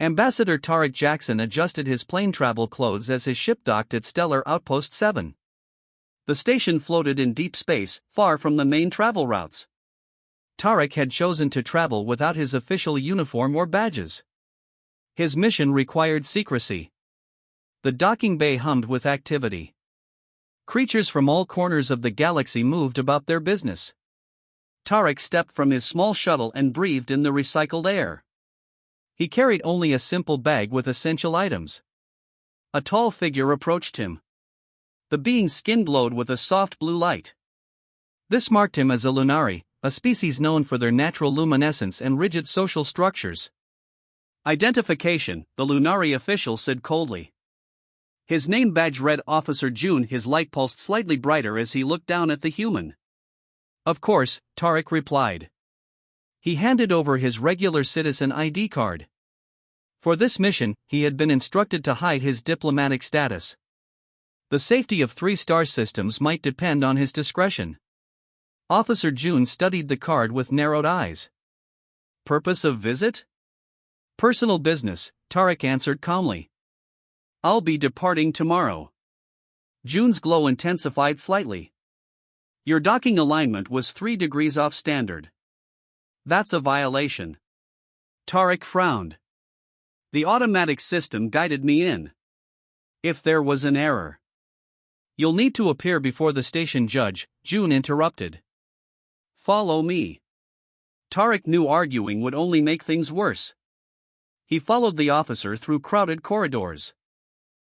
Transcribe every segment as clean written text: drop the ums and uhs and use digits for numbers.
Ambassador Tarek Jackson adjusted his plane travel clothes as his ship docked at Stellar Outpost 7. The station floated in deep space, far from the main travel routes. Tarek had chosen to travel without his official uniform or badges. His mission required secrecy. The docking bay hummed with activity. Creatures from all corners of the galaxy moved about their business. Tarek stepped from his small shuttle and breathed in the recycled air. He carried only a simple bag with essential items. A tall figure approached him. The being's skin glowed with a soft blue light. This marked him as a Lunari, a species known for their natural luminescence and rigid social structures. Identification, the Lunari official said coldly. His name badge read Officer June. His light pulsed slightly brighter as he looked down at the human. Of course, Tarek replied. He handed over his regular citizen ID card. For this mission, he had been instructed to hide his diplomatic status. The safety of 3-star systems might depend on his discretion. Officer June studied the card with narrowed eyes. Purpose of visit? Personal business, Tarek answered calmly. I'll be departing tomorrow. June's glow intensified slightly. Your docking alignment was 3 degrees off standard. That's a violation. Tarek frowned. The automatic system guided me in. If there was an error. You'll need to appear before the station judge, June interrupted. Follow me. Tarek knew arguing would only make things worse. He followed the officer through crowded corridors.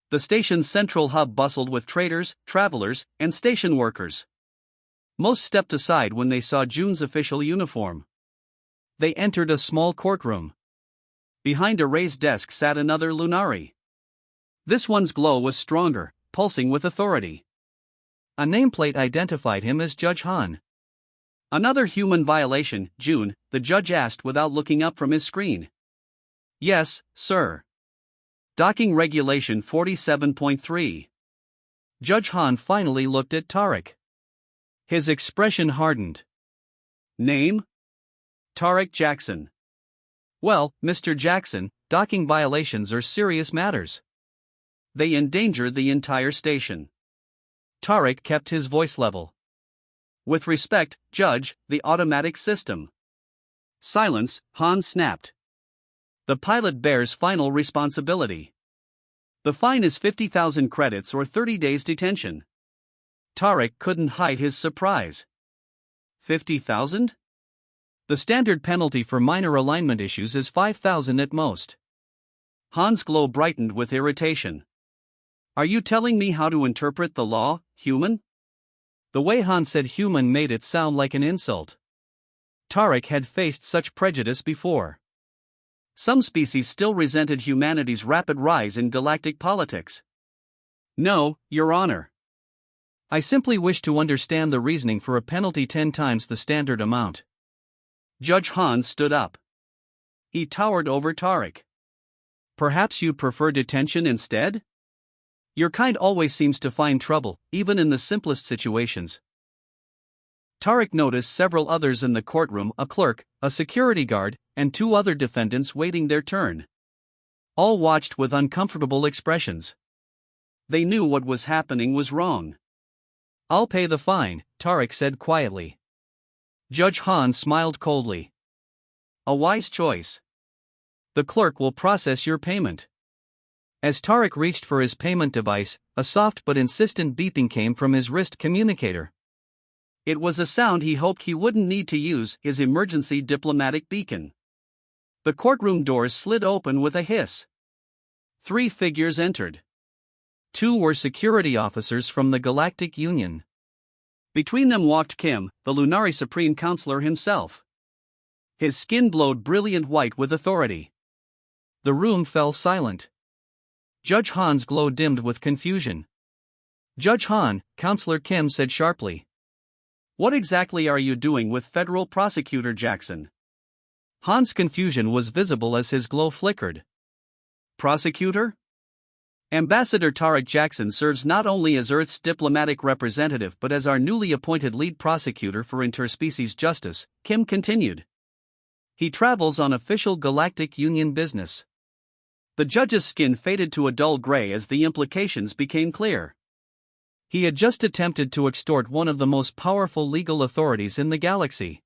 The station's central hub bustled with traders, travelers, and station workers. Most stepped aside when they saw June's official uniform. They entered a small courtroom. Behind a raised desk sat another Lunari. This one's glow was stronger, pulsing with authority. A nameplate identified him as Judge Han. Another human violation, June, the judge asked without looking up from his screen. Yes, sir. Docking Regulation 47.3. Judge Han finally looked at Tarek. His expression hardened. Name? Tarek Jackson. Well, Mr. Jackson, docking violations are serious matters. They endanger the entire station. Tarek kept his voice level. With respect, Judge, the automatic system. Silence, Han snapped. The pilot bears final responsibility. The fine is 50,000 credits or 30 days detention. Tarek couldn't hide his surprise. 50,000? The standard penalty for minor alignment issues is 5,000 at most. Han's glow brightened with irritation. Are you telling me how to interpret the law, human? The way Han said human made it sound like an insult. Tarek had faced such prejudice before. Some species still resented humanity's rapid rise in galactic politics. No, Your Honor. I simply wish to understand the reasoning for a penalty 10 times the standard amount. Judge Han stood up. He towered over Tarek. Perhaps you prefer detention instead? Your kind always seems to find trouble, even in the simplest situations. Tarek noticed several others in the courtroom, a clerk, a security guard, and 2 other defendants waiting their turn. All watched with uncomfortable expressions. They knew what was happening was wrong. I'll pay the fine, Tarek said quietly. Judge Han smiled coldly. A wise choice. The clerk will process your payment. As Tarek reached for his payment device, a soft but insistent beeping came from his wrist communicator. It was a sound he hoped he wouldn't need to use, his emergency diplomatic beacon. The courtroom doors slid open with a hiss. 3 figures entered. 2 were security officers from the Galactic Union. Between them walked Kim, the Lunari Supreme Counselor himself. His skin glowed brilliant white with authority. The room fell silent. Judge Han's glow dimmed with confusion. Judge Han, Counselor Kim said sharply. What exactly are you doing with Federal Prosecutor Jackson? Han's confusion was visible as his glow flickered. Prosecutor? Ambassador Tarek Jackson serves not only as Earth's diplomatic representative but as our newly appointed lead prosecutor for interspecies justice, Kim continued. He travels on official Galactic Union business. The judge's skin faded to a dull gray as the implications became clear. He had just attempted to extort one of the most powerful legal authorities in the galaxy.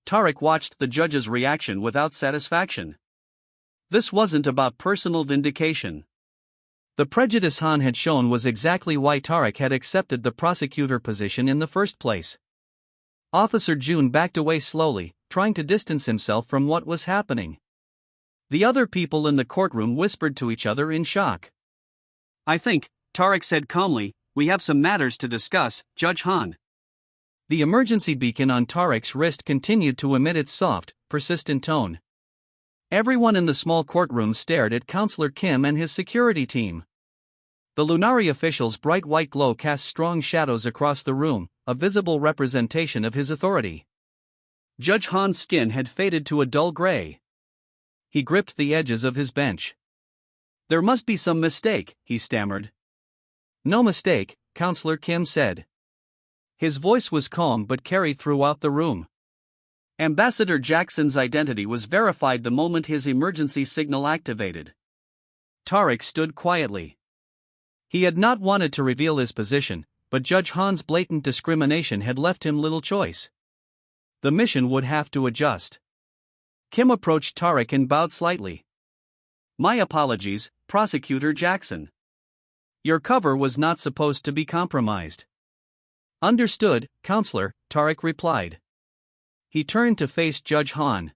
Tarek watched the judge's reaction without satisfaction. This wasn't about personal vindication. The prejudice Han had shown was exactly why Tarek had accepted the prosecutor position in the first place. Officer June backed away slowly, trying to distance himself from what was happening. The other people in the courtroom whispered to each other in shock. "I think," Tarek said calmly, "we have some matters to discuss, Judge Han." The emergency beacon on Tarek's wrist continued to emit its soft, persistent tone. Everyone in the small courtroom stared at Counselor Kim and his security team. The Lunari official's bright white glow cast strong shadows across the room, a visible representation of his authority. Judge Han's skin had faded to a dull gray. He gripped the edges of his bench. "There must be some mistake," he stammered. "No mistake," Counselor Kim said. His voice was calm but carried throughout the room. Ambassador Jackson's identity was verified the moment his emergency signal activated. Tarek stood quietly. He had not wanted to reveal his position, but Judge Han's blatant discrimination had left him little choice. The mission would have to adjust. Kim approached Tarek and bowed slightly. "My apologies, Prosecutor Jackson. Your cover was not supposed to be compromised." "Understood, Counselor," Tarek replied. He turned to face Judge Han.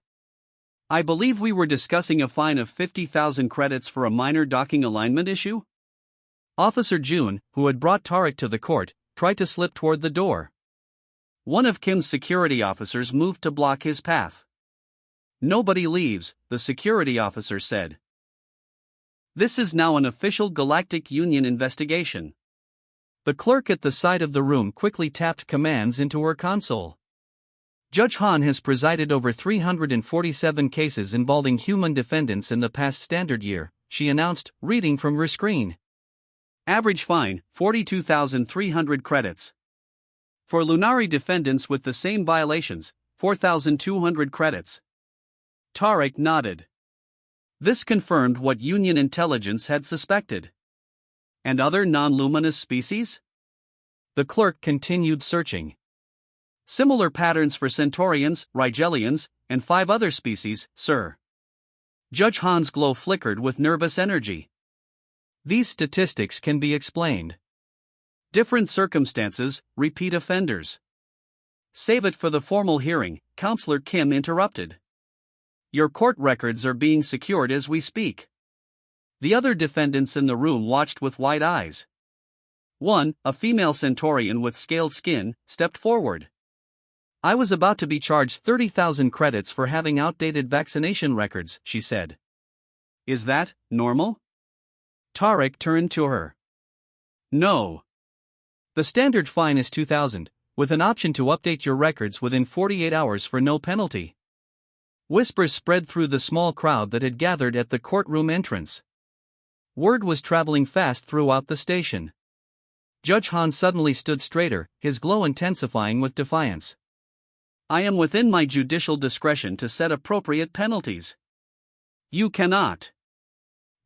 "I believe we were discussing a fine of 50,000 credits for a minor docking alignment issue?" Officer June, who had brought Tarek to the court, tried to slip toward the door. One of Kim's security officers moved to block his path. "Nobody leaves," the security officer said. "This is now an official Galactic Union investigation." The clerk at the side of the room quickly tapped commands into her console. "Judge Han has presided over 347 cases involving human defendants in the past standard year," she announced, reading from her screen. "Average fine, 42,300 credits. For Lunari defendants with the same violations, 4,200 credits." Tarek nodded. This confirmed what Union intelligence had suspected. "And other non-luminous species?" The clerk continued searching. "Similar patterns for Centaurians, Rigelians, and 5 other species, sir." Judge Han's glow flickered with nervous energy. "These statistics can be explained. Different circumstances, repeat offenders." "Save it for the formal hearing," Counselor Kim interrupted. "Your court records are being secured as we speak." The other defendants in the room watched with wide eyes. One, a female Centaurian with scaled skin, stepped forward. "I was about to be charged 30,000 credits for having outdated vaccination records," she said. "Is that normal?" Tarek turned to her. "No. The standard fine is 2,000, with an option to update your records within 48 hours for no penalty." Whispers spread through the small crowd that had gathered at the courtroom entrance. Word was traveling fast throughout the station. Judge Han suddenly stood straighter, his glow intensifying with defiance. "I am within my judicial discretion to set appropriate penalties." "You cannot."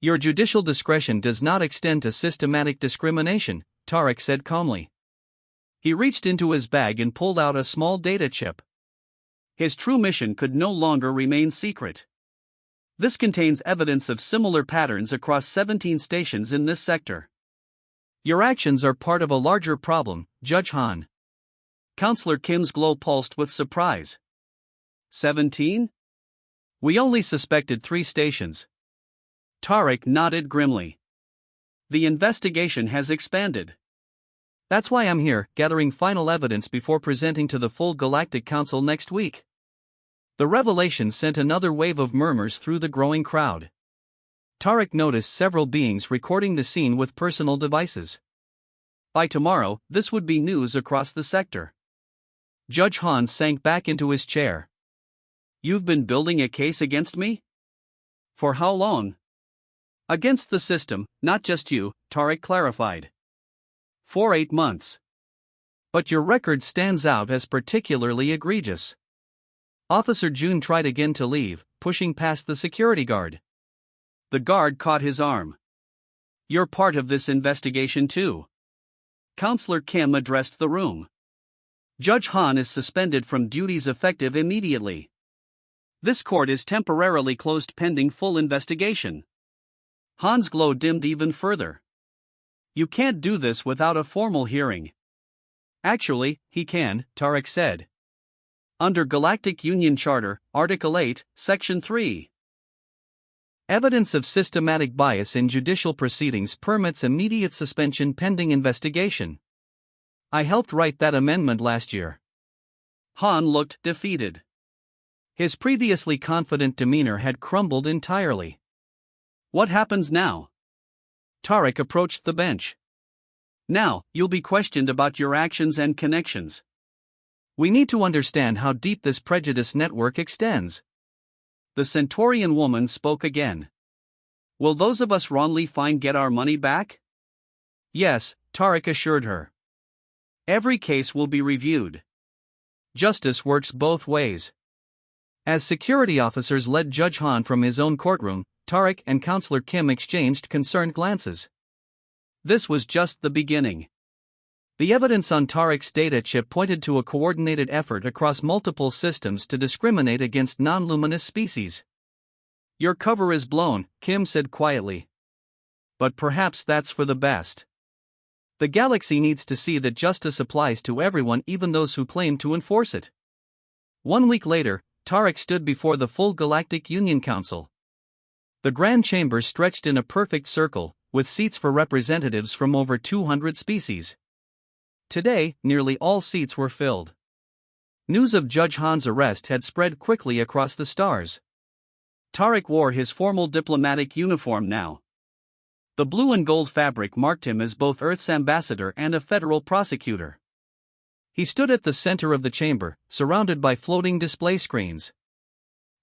"Your judicial discretion does not extend to systematic discrimination," Tarek said calmly. He reached into his bag and pulled out a small data chip. His true mission could no longer remain secret. "This contains evidence of similar patterns across 17 stations in this sector. Your actions are part of a larger problem, Judge Han." Counselor Kim's glow pulsed with surprise. 17? We only suspected 3 stations. Tarek nodded grimly. The investigation has expanded. That's why I'm here, gathering final evidence before presenting to the full Galactic Council next week. The revelation sent another wave of murmurs through the growing crowd. Tarek noticed several beings recording the scene with personal devices. By tomorrow, this would be news across the sector. Judge Han sank back into his chair. "You've been building a case against me? For how long?" "Against the system, not just you," Tarek clarified. "For 8 months. But your record stands out as particularly egregious." Officer June tried again to leave, pushing past the security guard. The guard caught his arm. "You're part of this investigation too." Counselor Kim addressed the room. "Judge Han is suspended from duties effective immediately. This court is temporarily closed pending full investigation." Han's glow dimmed even further. "You can't do this without a formal hearing." "Actually, he can," Tarek said. "Under Galactic Union Charter, Article 8, Section 3. Evidence of systematic bias in judicial proceedings permits immediate suspension pending investigation. I helped write that amendment last year." Han looked defeated. His previously confident demeanor had crumbled entirely. "What happens now?" Tarek approached the bench. "Now, you'll be questioned about your actions and connections. We need to understand how deep this prejudice network extends." The Centaurian woman spoke again. "Will those of us wrongly fined get our money back?" "Yes," Tarek assured her. "Every case will be reviewed. Justice works both ways." As security officers led Judge Han from his own courtroom, Tarek and Counselor Kim exchanged concerned glances. This was just the beginning. The evidence on Tarek's data chip pointed to a coordinated effort across multiple systems to discriminate against non-luminous species. "Your cover is blown," Kim said quietly. "But perhaps that's for the best. The galaxy needs to see that justice applies to everyone, even those who claim to enforce it." 1 week later, Tarek stood before the full Galactic Union Council. The Grand Chamber stretched in a perfect circle, with seats for representatives from over 200 species. Today, nearly all seats were filled. News of Judge Han's arrest had spread quickly across the stars. Tarek wore his formal diplomatic uniform now. The blue and gold fabric marked him as both Earth's ambassador and a federal prosecutor. He stood at the center of the chamber, surrounded by floating display screens.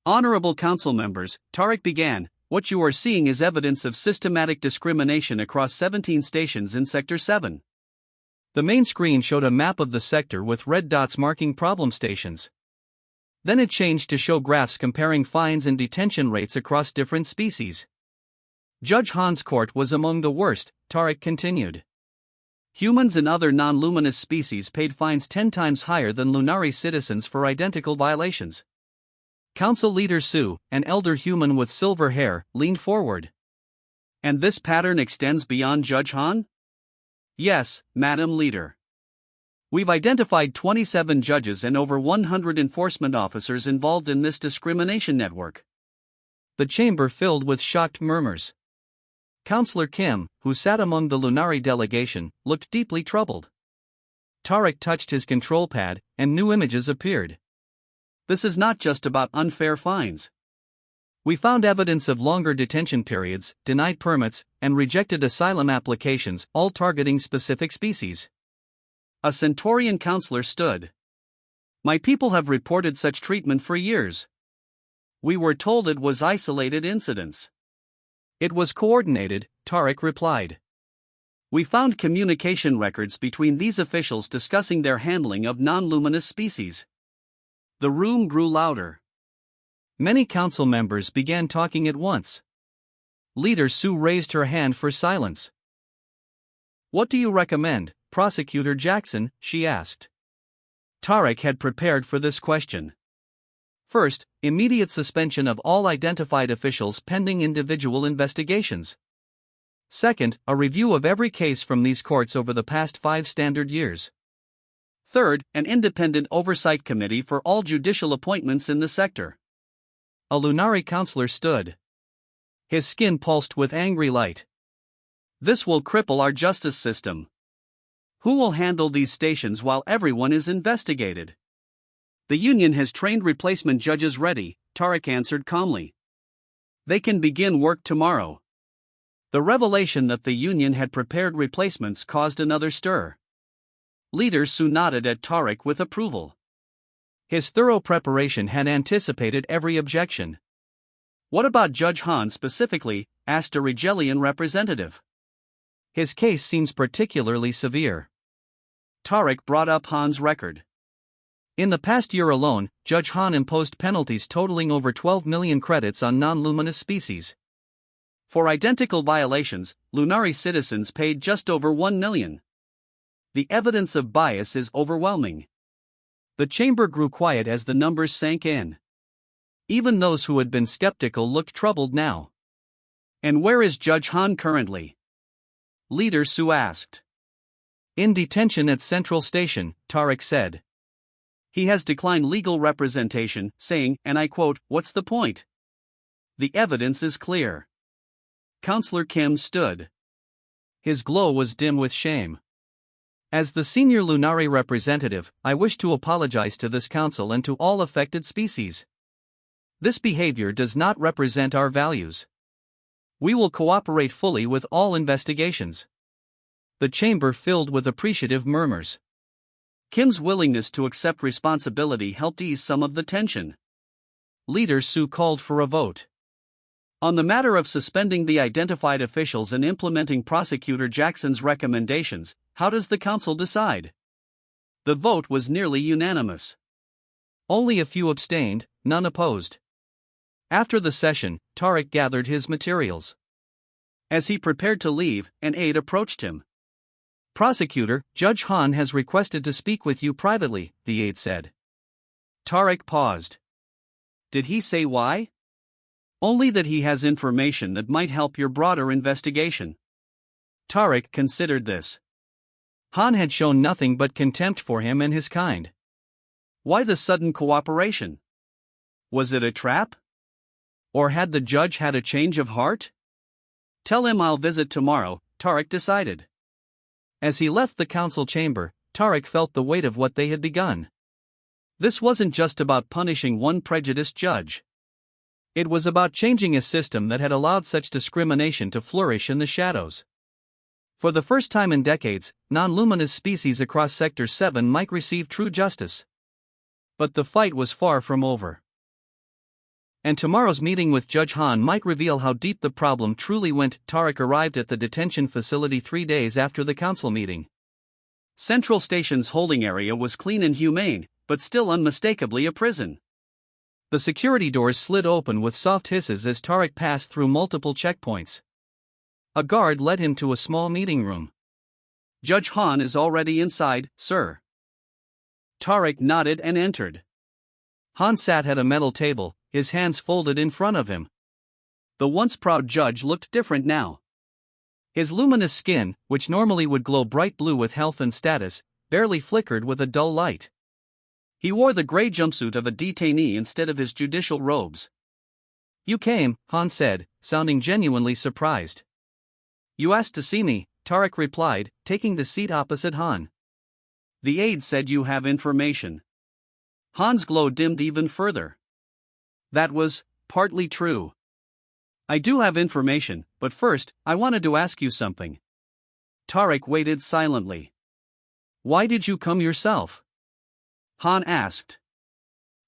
"Honorable council members," Tarek began, "what you are seeing is evidence of systematic discrimination across 17 stations in Sector 7. The main screen showed a map of the sector with red dots marking problem stations. Then it changed to show graphs comparing fines and detention rates across different species. Judge Han's court was among the worst, Tarek continued. Humans and other non-luminous species paid fines 10 times higher than Lunari citizens for identical violations. Council Leader Su, an elder human with silver hair, leaned forward. "And this pattern extends beyond Judge Han?" "Yes, Madam Leader. We've identified 27 judges and over 100 enforcement officers involved in this discrimination network." The chamber filled with shocked murmurs. Counselor Kim, who sat among the Lunari delegation, looked deeply troubled. Tarek touched his control pad, and new images appeared. "This is not just about unfair fines. We found evidence of longer detention periods, denied permits, and rejected asylum applications, all targeting specific species." A Centaurian counselor stood. "My people have reported such treatment for years. We were told it was isolated incidents." "It was coordinated," Tarek replied. "We found communication records between these officials discussing their handling of non-luminous species." The room grew louder. Many council members began talking at once. Leader Su raised her hand for silence. "What do you recommend, Prosecutor Jackson?" she asked. Tarek had prepared for this question. First, immediate suspension of all identified officials pending individual investigations. Second, a review of every case from these courts over the past 5 standard years. Third, an independent oversight committee for all judicial appointments in the sector. A Lunari counselor stood. His skin pulsed with angry light. "This will cripple our justice system. Who will handle these stations while everyone is investigated?" "The union has trained replacement judges ready," Tarek answered calmly. "They can begin work tomorrow." The revelation that the union had prepared replacements caused another stir. Leader Su nodded at Tarek with approval. His thorough preparation had anticipated every objection. "What about Judge Han specifically?" asked a Rigelian representative. "His case seems particularly severe." Tarek brought up Han's record. In the past year alone, Judge Han imposed penalties totaling over 12 million credits on non-luminous species. For identical violations, Lunari citizens paid just over 1 million. The evidence of bias is overwhelming. The chamber grew quiet as the numbers sank in. Even those who had been skeptical looked troubled now. And where is Judge Han currently? Leader Su asked. In detention at Central Station, Tarek said. He has declined legal representation, saying, and I quote, "What's the point? The evidence is clear." Counselor Kim stood. His glow was dim with shame. As the senior Lunari representative, I wish to apologize to this council and to all affected species. This behavior does not represent our values. We will cooperate fully with all investigations. The chamber filled with appreciative murmurs. Kim's willingness to accept responsibility helped ease some of the tension. Leader Su called for a vote. On the matter of suspending the identified officials and implementing Prosecutor Jackson's recommendations, how does the council decide? The vote was nearly unanimous. Only a few abstained, none opposed. After the session, Tarek gathered his materials. As he prepared to leave, an aide approached him. Prosecutor, Judge Han has requested to speak with you privately, the aide said. Tarek paused. Did he say why? Only that he has information that might help your broader investigation. Tarek considered this. Han had shown nothing but contempt for him and his kind. Why the sudden cooperation? Was it a trap? Or had the judge had a change of heart? Tell him I'll visit tomorrow, Tarek decided. As he left the council chamber, Tarek felt the weight of what they had begun. This wasn't just about punishing one prejudiced judge. It was about changing a system that had allowed such discrimination to flourish in the shadows. For the first time in decades, non-luminous species across Sector 7 might receive true justice. But the fight was far from over. And tomorrow's meeting with Judge Han might reveal how deep the problem truly went. Tarek arrived at the detention facility 3 days after the council meeting. Central Station's holding area was clean and humane, but still unmistakably a prison. The security doors slid open with soft hisses as Tarek passed through multiple checkpoints. A guard led him to a small meeting room. Judge Han is already inside, sir. Tarek nodded and entered. Han sat at a metal table, his hands folded in front of him. The once proud judge looked different now. His luminous skin, which normally would glow bright blue with health and status, barely flickered with a dull light. He wore the gray jumpsuit of a detainee instead of his judicial robes. You came, Han said, sounding genuinely surprised. You asked to see me, Tarek replied, taking the seat opposite Han. The aide said you have information. Han's glow dimmed even further. That was partly true. I do have information, but first, I wanted to ask you something. Tarek waited silently. Why did you come yourself? Han asked.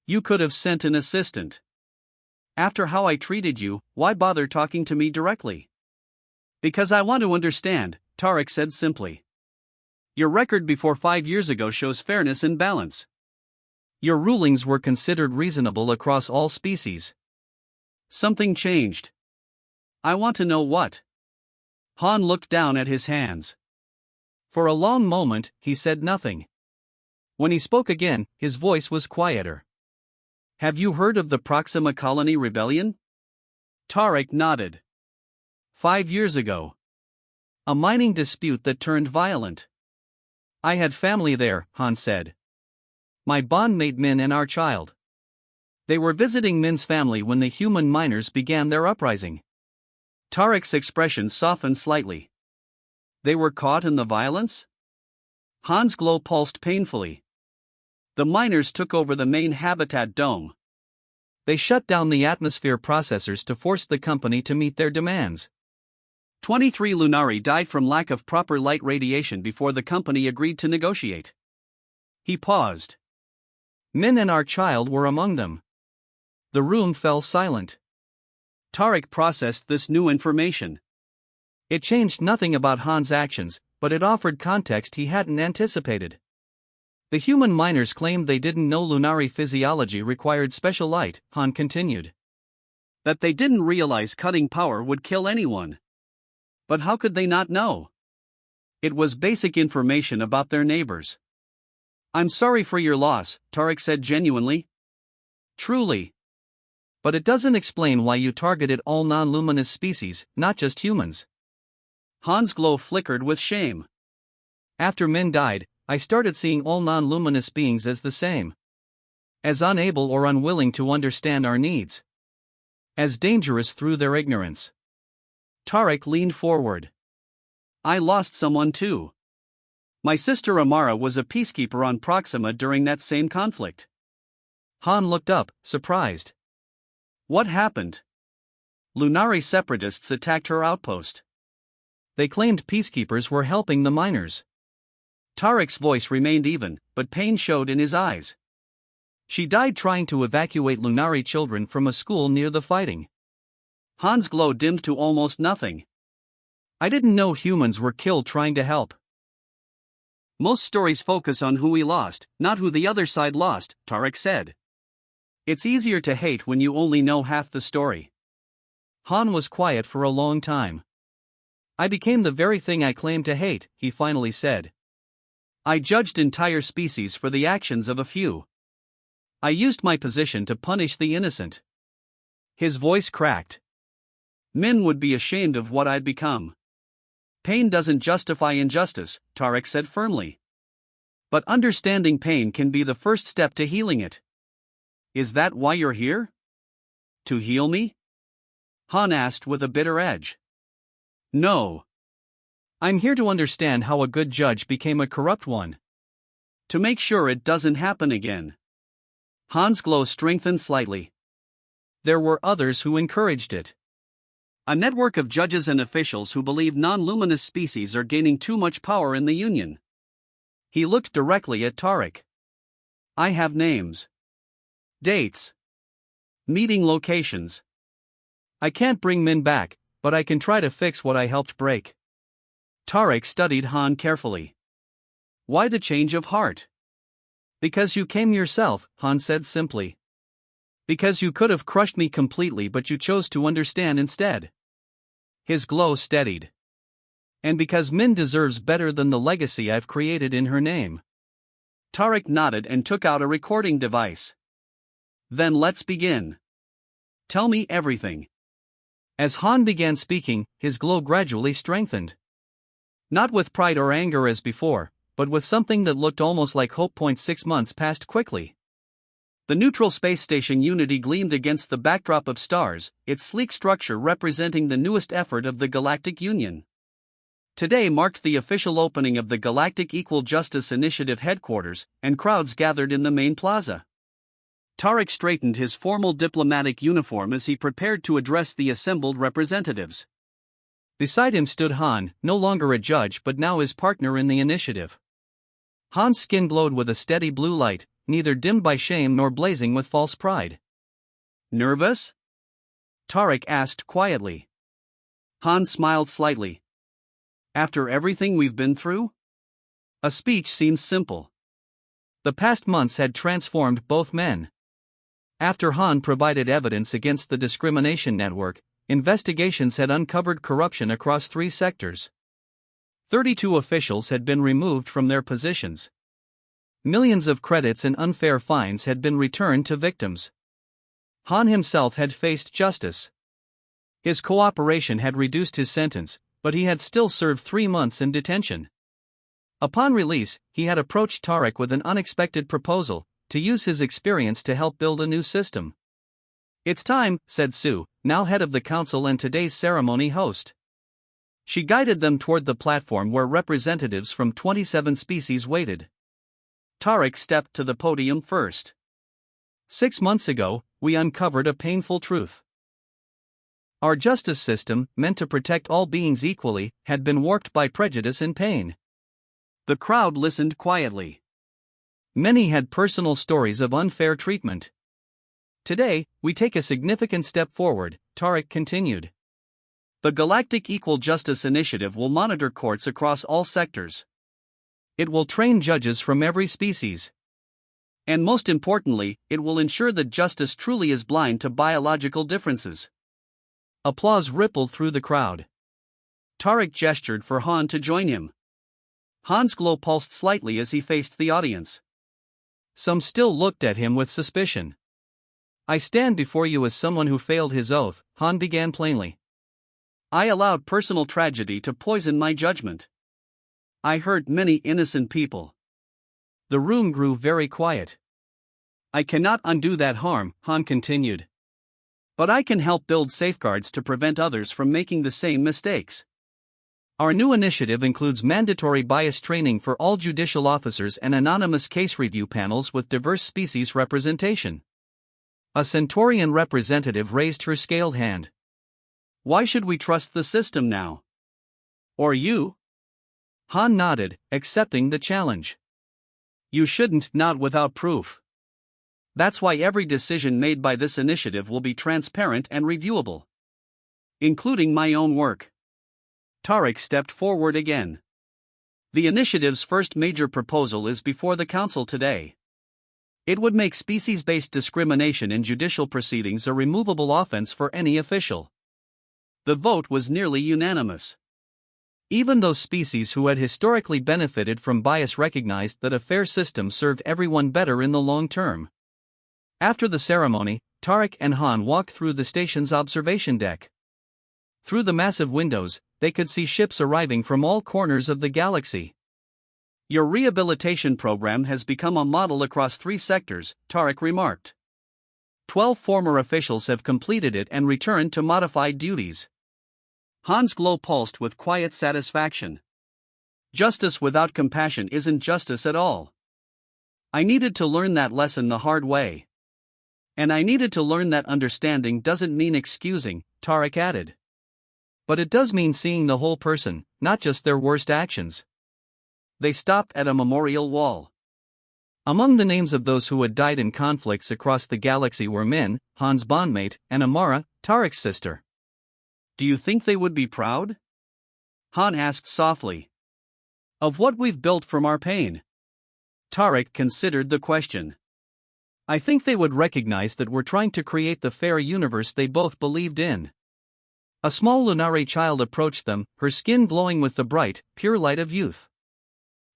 You could have sent an assistant. After how I treated you, why bother talking to me directly? Because I want to understand, Tarek said simply. Your record before 5 years ago shows fairness and balance. Your rulings were considered reasonable across all species. Something changed. I want to know what. Han looked down at his hands. For a long moment, he said nothing. When he spoke again, his voice was quieter. Have you heard of the Proxima Colony Rebellion? Tarek nodded. 5 years ago. A mining dispute that turned violent. I had family there, Han said. My bondmate Min and our child. They were visiting Min's family when the human miners began their uprising. Tarek's expression softened slightly. They were caught in the violence? Han's glow pulsed painfully. The miners took over the main habitat dome. They shut down the atmosphere processors to force the company to meet their demands. 23 Lunari died from lack of proper light radiation before the company agreed to negotiate. He paused. Min and our child were among them. The room fell silent. Tarek processed this new information. It changed nothing about Han's actions, but it offered context he hadn't anticipated. The human miners claimed they didn't know Lunari physiology required special light, Han continued. That they didn't realize cutting power would kill anyone. But how could they not know? It was basic information about their neighbors. I'm sorry for your loss, Tarek said genuinely. Truly. But it doesn't explain why you targeted all non-luminous species, not just humans. Han's glow flickered with shame. After Min died, I started seeing all non-luminous beings as the same. As unable or unwilling to understand our needs. As dangerous through their ignorance. Tarek leaned forward. I lost someone too. My sister Amara was a peacekeeper on Proxima during that same conflict. Han looked up, surprised. What happened? Lunari separatists attacked her outpost. They claimed peacekeepers were helping the miners. Tarek's voice remained even, but pain showed in his eyes. She died trying to evacuate Lunari children from a school near the fighting. Han's glow dimmed to almost nothing. I didn't know humans were killed trying to help. Most stories focus on who we lost, not who the other side lost, Tarek said. It's easier to hate when you only know half the story. Han was quiet for a long time. I became the very thing I claimed to hate, he finally said. I judged entire species for the actions of a few. I used my position to punish the innocent. His voice cracked. Min would be ashamed of what I'd become. Pain doesn't justify injustice, Tarek said firmly. But understanding pain can be the first step to healing it. Is that why you're here? To heal me? Han asked with a bitter edge. No. I'm here to understand how a good judge became a corrupt one. To make sure it doesn't happen again. Han's glow strengthened slightly. There were others who encouraged it. A network of judges and officials who believe non-luminous species are gaining too much power in the Union. He looked directly at Tarek. I have names. Dates. Meeting locations. I can't bring Min back, but I can try to fix what I helped break. Tarek studied Han carefully. Why the change of heart? Because you came yourself, Han said simply. Because you could have crushed me completely but you chose to understand instead. His glow steadied. And because Min deserves better than the legacy I've created in her name. Tarek nodded and took out a recording device. Then let's begin. Tell me everything. As Han began speaking, his glow gradually strengthened. Not with pride or anger as before, but with something that looked almost like hope. 6 months passed quickly. The neutral space station Unity gleamed against the backdrop of stars, its sleek structure representing the newest effort of the Galactic Union. Today marked the official opening of the Galactic Equal Justice Initiative headquarters, and crowds gathered in the main plaza. Tarek straightened his formal diplomatic uniform as he prepared to address the assembled representatives. Beside him stood Han, no longer a judge but now his partner in the initiative. Han's skin glowed with a steady blue light, neither dimmed by shame nor blazing with false pride. Nervous? Tarek asked quietly. Han smiled slightly. After everything we've been through? A speech seemed simple. The past months had transformed both men. After Han provided evidence against the discrimination network, investigations had uncovered corruption across 3 sectors. 32 officials had been removed from their positions. Millions of credits and unfair fines had been returned to victims. Han himself had faced justice. His cooperation had reduced his sentence, but he had still served 3 months in detention. Upon release, he had approached Tarek with an unexpected proposal, to use his experience to help build a new system. It's time, said Sue, now head of the council and today's ceremony host. She guided them toward the platform where representatives from 27 species waited. Tarek stepped to the podium first. 6 months ago, we uncovered a painful truth. Our justice system, meant to protect all beings equally, had been warped by prejudice and pain. The crowd listened quietly. Many had personal stories of unfair treatment. Today, we take a significant step forward, Tarek continued. The Galactic Equal Justice Initiative will monitor courts across all sectors. It will train judges from every species. And most importantly, it will ensure that justice truly is blind to biological differences. Applause rippled through the crowd. Tarek gestured for Han to join him. Han's glow pulsed slightly as he faced the audience. Some still looked at him with suspicion. I stand before you as someone who failed his oath, Han began plainly. I allowed personal tragedy to poison my judgment. I hurt many innocent people. The room grew very quiet. I cannot undo that harm, Han continued. But I can help build safeguards to prevent others from making the same mistakes. Our new initiative includes mandatory bias training for all judicial officers and anonymous case review panels with diverse species representation. A Centaurian representative raised her scaled hand. Why should we trust the system now? Or you? Han nodded, accepting the challenge. You shouldn't, not without proof. That's why every decision made by this initiative will be transparent and reviewable. Including my own work. Tarek stepped forward again. The initiative's first major proposal is before the Council today. It would make species-based discrimination in judicial proceedings a removable offense for any official. The vote was nearly unanimous. Even those species who had historically benefited from bias recognized that a fair system served everyone better in the long term. After the ceremony, Tarek and Han walked through the station's observation deck. Through the massive windows, they could see ships arriving from all corners of the galaxy. Your rehabilitation program has become a model across 3 sectors, Tarek remarked. 12 former officials have completed it and returned to modified duties. Han's glow pulsed with quiet satisfaction. Justice without compassion isn't justice at all. I needed to learn that lesson the hard way. And I needed to learn that understanding doesn't mean excusing, Tarek added. But it does mean seeing the whole person, not just their worst actions. They stopped at a memorial wall. Among the names of those who had died in conflicts across the galaxy were Min, Han's bondmate, and Amara, Tarek's sister. Do you think they would be proud? Han asked softly. Of what we've built from our pain. Tarek considered the question. I think they would recognize that we're trying to create the fair universe they both believed in. A small Lunare child approached them, her skin glowing with the bright, pure light of youth.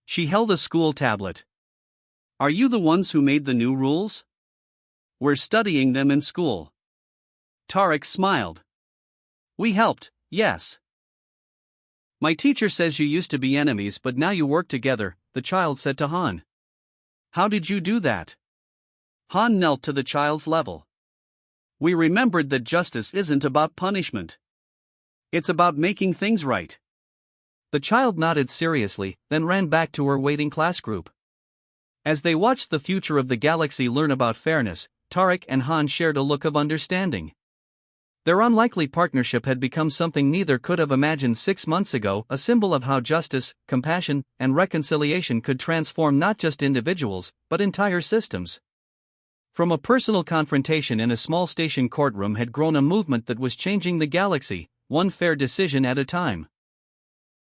She held a school tablet. Are you the ones who made the new rules? We're studying them in school. Tarek smiled. We helped, yes. My teacher says you used to be enemies but now you work together, the child said to Han. How did you do that? Han knelt to the child's level. We remembered that justice isn't about punishment. It's about making things right. The child nodded seriously, then ran back to her waiting class group. As they watched the future of the galaxy learn about fairness, Tarek and Han shared a look of understanding. Their unlikely partnership had become something neither could have imagined 6 months ago, a symbol of how justice, compassion, and reconciliation could transform not just individuals, but entire systems. From a personal confrontation in a small station courtroom had grown a movement that was changing the galaxy, one fair decision at a time.